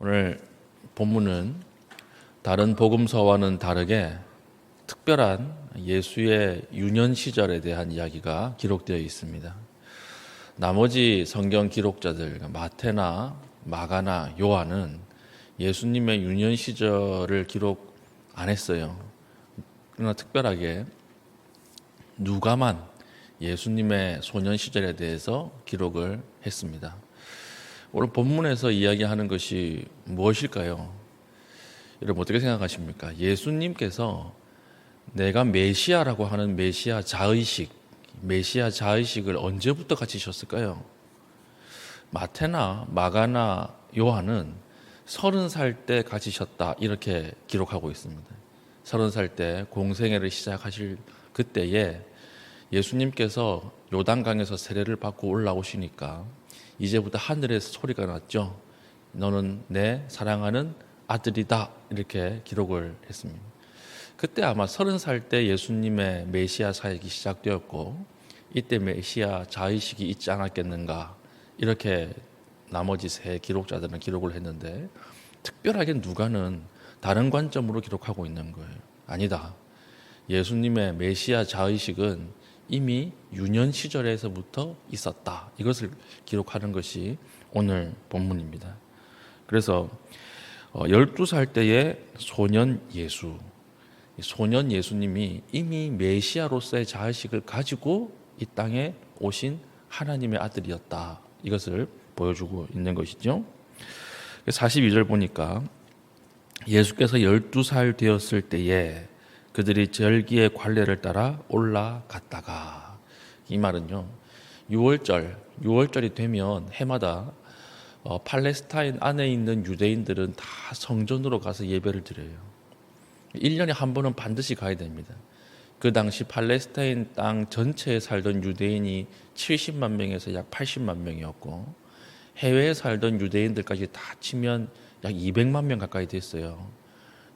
오늘 본문은 다른 복음서와는 다르게 특별한 예수의 유년 시절에 대한 이야기가 기록되어 있습니다. 나머지 성경 기록자들 마태나 마가나 요한은 예수님의 유년 시절을 기록 안 했어요. 그러나 특별하게 누가만 예수님의 소년 시절에 대해서 기록을 했습니다. 오늘 본문에서 이야기하는 것이 무엇일까요? 여러분 어떻게 생각하십니까? 예수님께서 내가 메시아라고 하는 메시아 자의식을 언제부터 가지셨을까요? 마태나 마가나 요한은 30살 때 가지셨다 이렇게 기록하고 있습니다. 30살 때 공생애를 시작하실 그때에 예수님께서 요단강에서 세례를 받고 올라오시니까 이제부터 하늘에서 소리가 났죠. 너는 내 사랑하는 아들이다 이렇게 기록을 했습니다. 그때 아마 30살 때 예수님의 메시아 사역이 시작되었고 이때 메시아 자의식이 있지 않았겠는가 이렇게 나머지 세 기록자들은 기록을 했는데 특별하게 누가는 다른 관점으로 기록하고 있는 거예요. 아니다. 예수님의 메시아 자의식은 이미 유년 시절에서부터 있었다. 이것을 기록하는 것이 오늘 본문입니다. 그래서 12살 때의 소년 예수님이 이미 메시아로서의 자의식을 가지고 이 땅에 오신 하나님의 아들이었다. 이것을 보여주고 있는 것이죠. 42절 보니까 예수께서 12살 되었을 때에 그들이 절기의 관례를 따라 올라갔다가, 이 말은요 6월절이 되면 해마다 팔레스타인 안에 있는 유대인들은 다 성전으로 가서 예배를 드려요. 1년에 한 번은 반드시 가야 됩니다. 그 당시 팔레스타인 땅 전체에 살던 유대인이 70만 명에서 약 80만 명이었고 해외에 살던 유대인들까지 다 치면 약 200만 명 가까이 됐어요.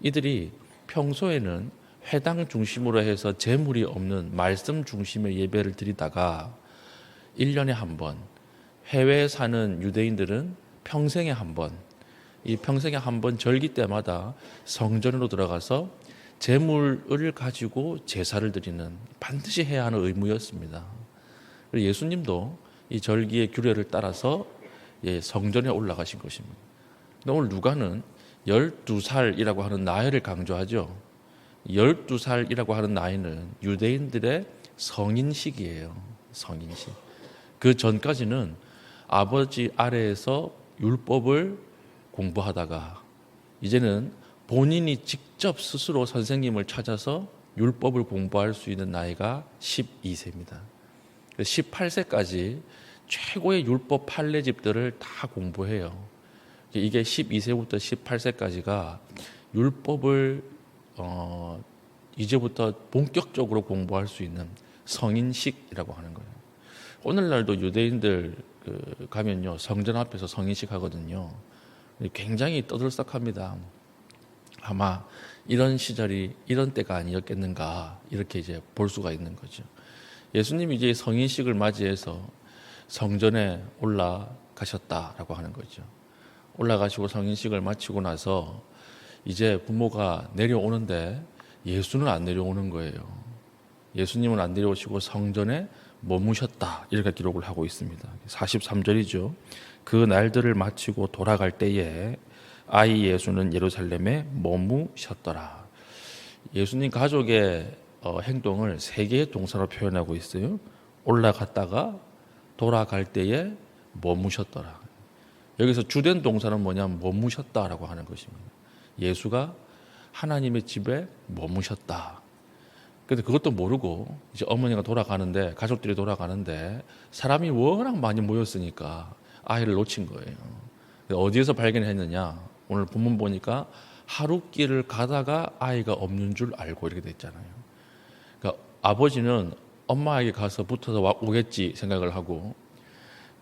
이들이 평소에는 회당 중심으로 해서 재물이 없는 말씀 중심의 예배를 드리다가 1년에 한 번, 해외에 사는 유대인들은 평생에 한 번, 이 평생에 한 번 절기 때마다 성전으로 들어가서 재물을 가지고 제사를 드리는 반드시 해야 하는 의무였습니다. 예수님도 이 절기의 규례를 따라서 성전에 올라가신 것입니다. 근데 오늘 누가는 12살이라고 하는 나이를 강조하죠. 12살이라고 하는 나이는 유대인들의 성인식이에요. 성인식. 그 전까지는 아버지 아래에서 율법을 공부하다가 이제는 본인이 직접 스스로 선생님을 찾아서 율법을 공부할 수 있는 나이가 12세입니다. 18세까지 최고의 율법 판례집들을 다 공부해요. 이게 12세부터 18세까지가 율법을 이제부터 본격적으로 공부할 수 있는 성인식이라고 하는 거예요. 오늘날도 유대인들 가면요 성전 앞에서 성인식 하거든요. 굉장히 떠들썩합니다. 아마 이런 시절이 이런 때가 아니었겠는가 이렇게 이제 볼 수가 있는 거죠. 예수님이 이제 성인식을 맞이해서 성전에 올라가셨다라고 하는 거죠. 올라가시고 성인식을 마치고 나서 이제 부모가 내려오는데 예수는 안 내려오는 거예요. 예수님은 안 내려오시고 성전에 머무셨다 이렇게 기록을 하고 있습니다. 43절이죠. 그 날들을 마치고 돌아갈 때에 아이 예수는 예루살렘에 머무셨더라. 예수님 가족의 행동을 세 개의 동사로 표현하고 있어요. 올라갔다가 돌아갈 때에 머무셨더라. 여기서 주된 동사는 뭐냐면 머무셨다라고 하는 것입니다. 예수가 하나님의 집에 머무셨다. 근데 그것도 모르고 이제 어머니가 돌아가는데 가족들이 돌아가는데 사람이 워낙 많이 모였으니까 아이를 놓친 거예요. 어디에서 발견했느냐? 오늘 본문 보니까 하룻길을 가다가 아이가 없는 줄 알고 이렇게 됐잖아요. 그러니까 아버지는 엄마에게 가서 붙어서 오겠지 생각을 하고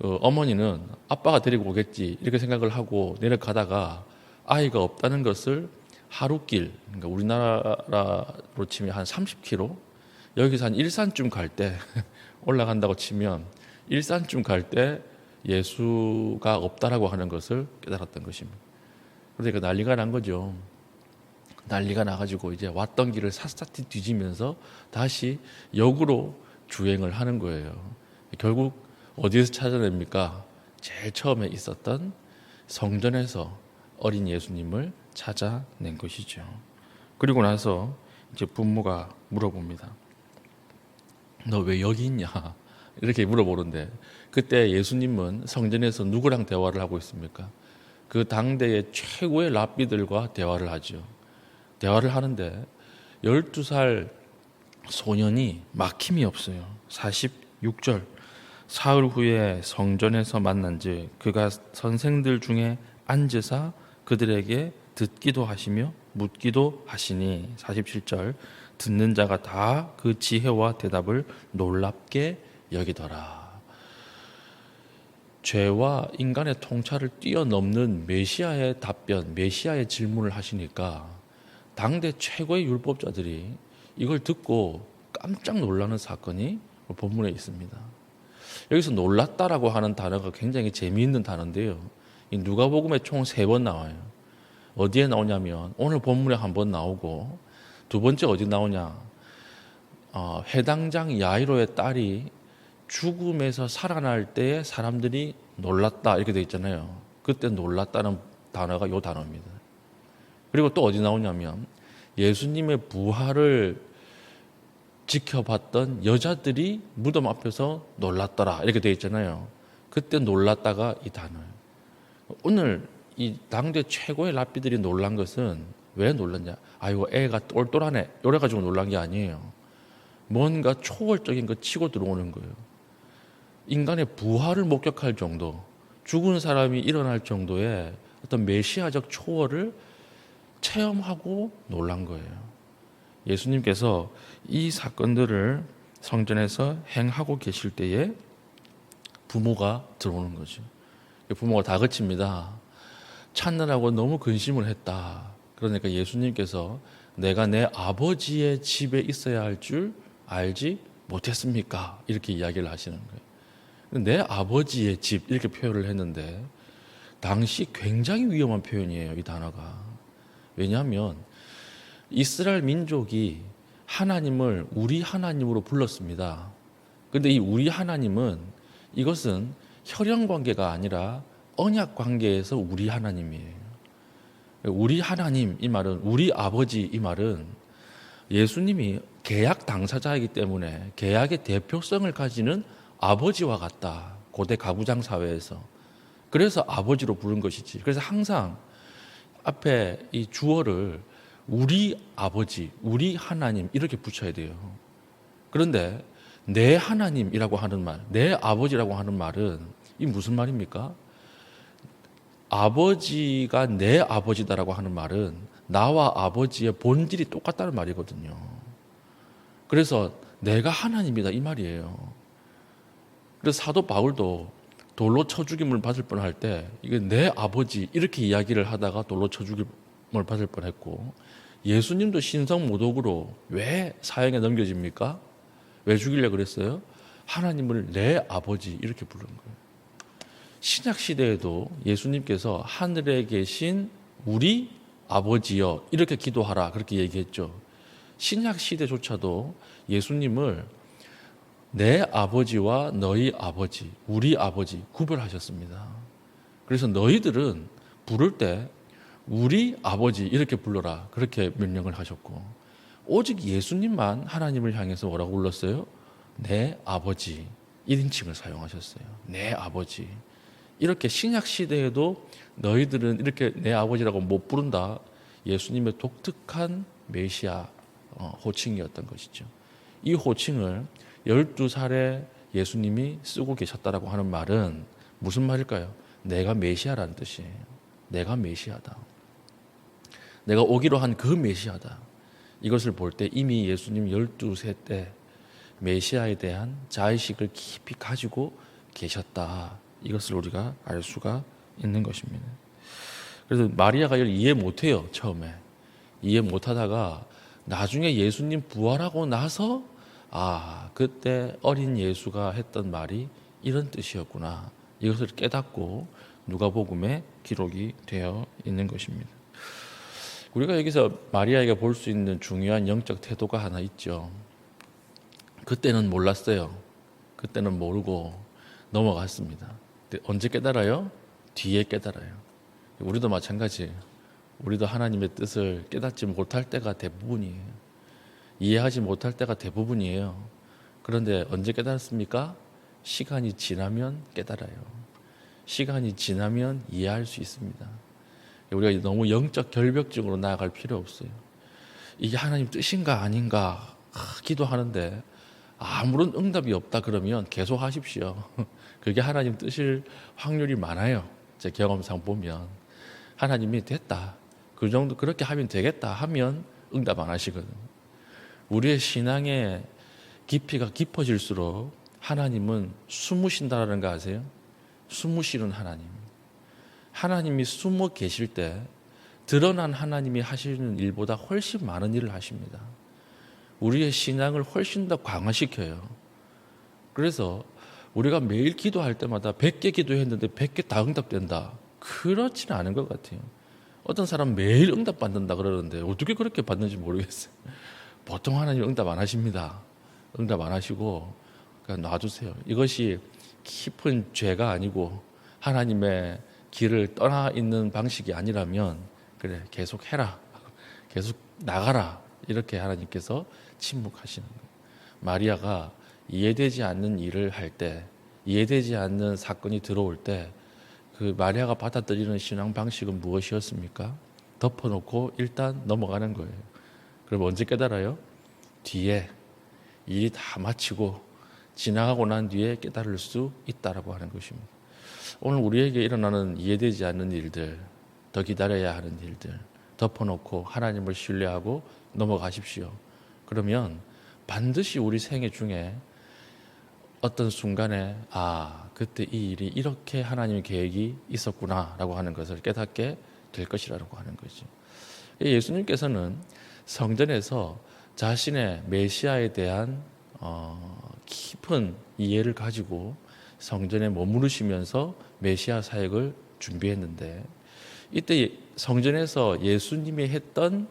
어머니는 아빠가 데리고 오겠지 이렇게 생각을 하고 내려가다가 아이가 없다는 것을 하룻길, 그러니까 우리나라로 치면 한 30km, 여기서 한 일산쯤 갈 때 올라간다고 치면 일산쯤 갈 때 예수가 없다라고 하는 것을 깨달았던 것입니다. 그러니까 난리가 난 거죠. 난리가 나가지고 이제 왔던 길을 샅샅이 뒤지면서 다시 역으로 주행을 하는 거예요. 결국 어디에서 찾아냅니까? 제일 처음에 있었던 성전에서 어린 예수님을 찾아낸 것이죠. 그리고 나서 이제 부모가 물어봅니다. 너 왜 여기 있냐? 이렇게 물어보는데 그때 예수님은 성전에서 누구랑 대화를 하고 있습니까? 그 당대의 최고의 랍비들과 대화를 하죠. 대화를 하는데 12살 소년이 막힘이 없어요. 46절 사흘 후에 성전에서 만난즉 그가 선생들 중에 앉으사 그들에게 듣기도 하시며 묻기도 하시니 47절 듣는 자가 다 그 지혜와 대답을 놀랍게 여기더라. 죄와 인간의 통찰을 뛰어넘는 메시아의 답변, 메시아의 질문을 하시니까 당대 최고의 율법자들이 이걸 듣고 깜짝 놀라는 사건이 본문에 있습니다. 여기서 놀랐다라고 하는 단어가 굉장히 재미있는 단어인데요. 이 누가복음에 총 3번 나와요. 어디에 나오냐면 오늘 본문에 한 번 나오고 두 번째 어디 나오냐? 회당장 야이로의 딸이 죽음에서 살아날 때에 사람들이 놀랐다 이렇게 되어 있잖아요. 그때 놀랐다는 단어가 이 단어입니다. 그리고 또 어디 나오냐면 예수님의 부활을 지켜봤던 여자들이 무덤 앞에서 놀랐더라 이렇게 되어 있잖아요. 그때 놀랐다가 이 단어예요. 오늘 이 당대 최고의 랍비들이 놀란 것은 왜 놀랐냐? 아이고 애가 똘똘하네 이래 가지고 놀란 게 아니에요. 뭔가 초월적인 거 치고 들어오는 거예요. 인간의 부활을 목격할 정도, 죽은 사람이 일어날 정도의 어떤 메시아적 초월을 체험하고 놀란 거예요. 예수님께서 이 사건들을 성전에서 행하고 계실 때에 부모가 들어오는 거죠. 부모가 다그칩니다. 찾느라고 너무 근심을 했다. 그러니까 예수님께서 내가 내 아버지의 집에 있어야 할 줄 알지 못했습니까? 이렇게 이야기를 하시는 거예요. 내 아버지의 집 이렇게 표현을 했는데 당시 굉장히 위험한 표현이에요. 이 단어가. 왜냐하면 이스라엘 민족이 하나님을 우리 하나님으로 불렀습니다. 그런데 이 우리 하나님은 이것은 혈연 관계가 아니라 언약 관계에서 우리 하나님이에요. 우리 하나님 이 말은 우리 아버지 이 말은 예수님이 계약 당사자이기 때문에 계약의 대표성을 가지는 아버지와 같다. 고대 가구장 사회에서. 그래서 아버지로 부른 것이지. 그래서 항상 앞에 이 주어를 우리 아버지, 우리 하나님 이렇게 붙여야 돼요. 그런데 내 하나님이라고 하는 말, 내 아버지라고 하는 말은 이 무슨 말입니까? 아버지가 내 아버지다라고 하는 말은 나와 아버지의 본질이 똑같다는 말이거든요. 그래서 내가 하나님이다 이 말이에요. 그래서 사도 바울도 돌로 쳐 죽임을 받을 뻔할 때 이게 내 아버지 이렇게 이야기를 하다가 돌로 쳐 죽임을 받을 뻔했고 예수님도 신성모독으로 왜 사형에 넘겨집니까? 왜 죽이려고 그랬어요? 하나님을 내 아버지 이렇게 부른 거예요. 신약 시대에도 예수님께서 하늘에 계신 우리 아버지여 이렇게 기도하라 그렇게 얘기했죠. 신약 시대조차도 예수님을 내 아버지와 너희 아버지, 우리 아버지 구별하셨습니다. 그래서 너희들은 부를 때 우리 아버지 이렇게 불러라 그렇게 명령을 하셨고 오직 예수님만 하나님을 향해서 뭐라고 불렀어요? 내 아버지 1인칭을 사용하셨어요. 내 아버지. 이렇게 신약 시대에도 너희들은 이렇게 내 아버지라고 못 부른다. 예수님의 독특한 메시아 호칭이었던 것이죠. 이 호칭을 12살에 예수님이 쓰고 계셨다라고 하는 말은 무슨 말일까요? 내가 메시아라는 뜻이에요. 내가 메시아다. 내가 오기로 한 그 메시아다. 이것을 볼 때 이미 예수님 12세 때 메시아에 대한 자의식을 깊이 가지고 계셨다. 이것을 우리가 알 수가 있는 것입니다. 그래서 마리아가 이걸 이해 못해요. 처음에. 이해 못하다가 나중에 예수님 부활하고 나서 그때 어린 예수가 했던 말이 이런 뜻이었구나. 이것을 깨닫고 누가복음에 기록이 되어 있는 것입니다. 우리가 여기서 마리아에게 볼 수 있는 중요한 영적 태도가 하나 있죠. 그때는 몰랐어요. 그때는 모르고 넘어갔습니다. 근데 언제 깨달아요? 뒤에 깨달아요. 우리도 마찬가지예요. 우리도 하나님의 뜻을 깨닫지 못할 때가 대부분이에요. 이해하지 못할 때가 대부분이에요. 그런데 언제 깨달았습니까? 시간이 지나면 깨달아요. 시간이 지나면 이해할 수 있습니다. 우리가 너무 영적 결벽증으로 나아갈 필요 없어요. 이게 하나님 뜻인가 아닌가 기도하는데 아무런 응답이 없다 그러면 계속 하십시오. 그게 하나님 뜻일 확률이 많아요. 제 경험상 보면 하나님이 됐다, 그 정도 그렇게 하면 되겠다 하면 응답 안 하시거든. 우리의 신앙의 깊이가 깊어질수록 하나님은 숨으신다는 거 아세요? 숨으시는 하나님. 하나님이 숨어 계실 때 드러난 하나님이 하시는 일보다 훨씬 많은 일을 하십니다. 우리의 신앙을 훨씬 더 강화시켜요. 그래서 우리가 매일 기도할 때마다 100개 기도했는데 100개 다 응답된다, 그렇지는 않은 것 같아요. 어떤 사람 매일 응답 받는다 그러는데 어떻게 그렇게 받는지 모르겠어요. 보통 하나님 응답 안 하십니다. 응답 안 하시고 그냥 놔두세요. 이것이 깊은 죄가 아니고 하나님의 길을 떠나 있는 방식이 아니라면 그래, 계속 해라, 계속 나가라, 이렇게 하나님께서 침묵하시는 거예요. 마리아가 이해되지 않는 일을 할 때, 이해되지 않는 사건이 들어올 때 그 마리아가 받아들이는 신앙 방식은 무엇이었습니까? 덮어놓고 일단 넘어가는 거예요. 그럼 언제 깨달아요? 뒤에 일이 다 마치고 지나가고 난 뒤에 깨달을 수 있다라고 하는 것입니다. 오늘 우리에게 일어나는 이해되지 않는 일들, 더 기다려야 하는 일들 덮어놓고 하나님을 신뢰하고 넘어가십시오. 그러면 반드시 우리 생애 중에 어떤 순간에 그때 이 일이 이렇게 하나님의 계획이 있었구나라고 하는 것을 깨닫게 될 것이라고 하는 거죠. 예수님께서는 성전에서 자신의 메시아에 대한 깊은 이해를 가지고 성전에 머무르시면서 메시아 사역을 준비했는데, 이때 성전에서 예수님이 했던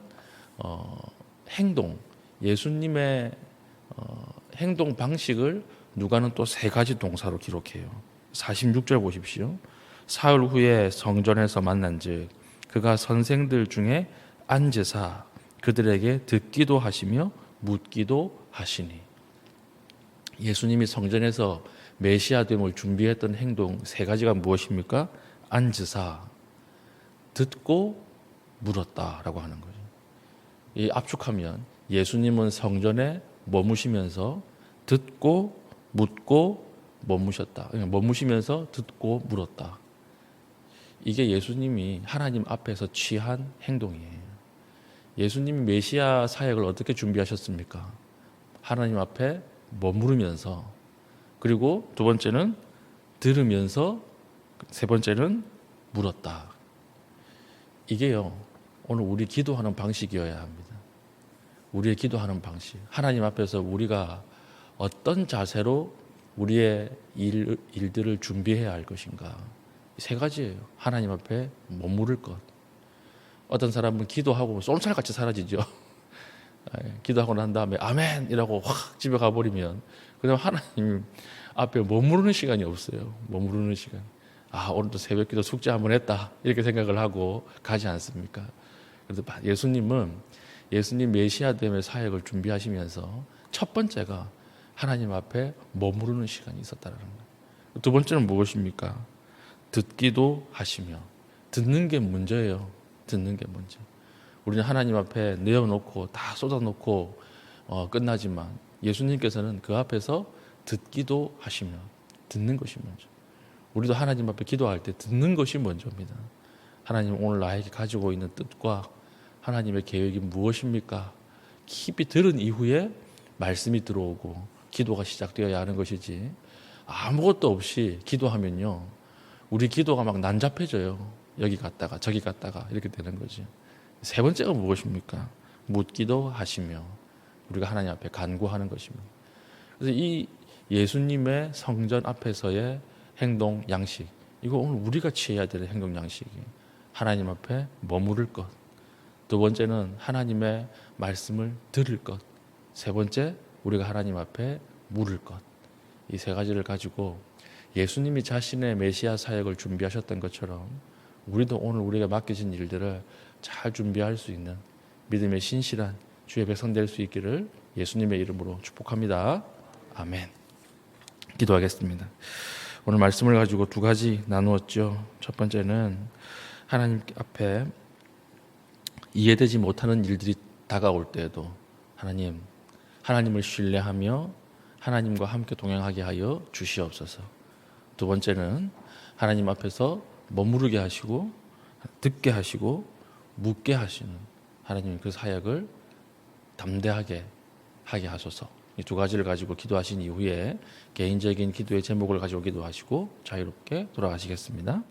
행동, 예수님의 행동 방식을 누가는 또 3가지 동사로 기록해요. 46절 보십시오. 사흘 후에 성전에서 만난즉 그가 선생들 중에 앉으사 그들에게 듣기도 하시며 묻기도 하시니. 예수님이 성전에서 메시아됨을 준비했던 행동 3가지가 무엇입니까? 앉으사, 듣고, 물었다라고 하는 거죠. 이 압축하면 예수님은 성전에 머무시면서 듣고 묻고 머무셨다. 머무시면서 듣고 물었다. 이게 예수님이 하나님 앞에서 취한 행동이에요. 예수님이 메시아 사역을 어떻게 준비하셨습니까? 하나님 앞에 머무르면서, 그리고 2번째는 들으면서, 3번째는 물었다. 이게요, 오늘 우리 기도하는 방식이어야 합니다. 우리의 기도하는 방식. 하나님 앞에서 우리가 어떤 자세로 우리의 일들을 준비해야 할 것인가. 3가지예요. 하나님 앞에 머무를 것. 어떤 사람은 기도하고 쏜살같이 사라지죠. 기도하고 난 다음에 아멘 이라고 확 집에 가버리면 그다음 하나님 앞에 머무르는 시간이 없어요. 머무르는 시간. 오늘도 새벽기도 숙제 한번 했다 이렇게 생각을 하고 가지 않습니까? 그래서 예수님은 예수님 메시아됨의 사역을 준비하시면서 첫 번째가 하나님 앞에 머무르는 시간이 있었다는 거예요. 2번째는 무엇입니까? 듣기도 하시며. 듣는 게 문제예요. 듣는 게 문제. 우리는 하나님 앞에 내어놓고 다 쏟아놓고 끝나지만 예수님께서는 그 앞에서 듣기도 하시며, 듣는 것이 먼저. 우리도 하나님 앞에 기도할 때 듣는 것이 먼저입니다. 하나님 오늘 나에게 가지고 있는 뜻과 하나님의 계획이 무엇입니까? 깊이 들은 이후에 말씀이 들어오고 기도가 시작되어야 하는 것이지, 아무것도 없이 기도하면요 우리 기도가 막 난잡해져요. 여기 갔다가 저기 갔다가 이렇게 되는 거지. 3번째가 무엇입니까? 묻기도 하시며, 우리가 하나님 앞에 간구하는 것입니다. 그래서 이 예수님의 성전 앞에서의 행동 양식, 이거 오늘 우리가 취해야 될 행동 양식이 하나님 앞에 머무를 것. 두 번째는 하나님의 말씀을 들을 것. 세 번째, 우리가 하나님 앞에 물을 것. 이 세 가지를 가지고 예수님이 자신의 메시아 사역을 준비하셨던 것처럼 우리도 오늘 우리가 맡겨진 일들을 잘 준비할 수 있는 믿음의 신실한 주의 백성 될 수 있기를 예수님의 이름으로 축복합니다. 아멘. 기도하겠습니다. 오늘 말씀을 가지고 두 가지 나누었죠. 첫 번째는 하나님 앞에 이해되지 못하는 일들이 다가올 때에도 하나님을 신뢰하며 하나님과 함께 동행하게 하여 주시옵소서. 두 번째는 하나님 앞에서 머무르게 하시고 듣게 하시고 묻게 하시는 하나님의 그 사역을 담대하게 하게 하소서. 이 두 가지를 가지고 기도하신 이후에 개인적인 기도의 제목을 가지고 기도하시고 자유롭게 돌아가시겠습니다.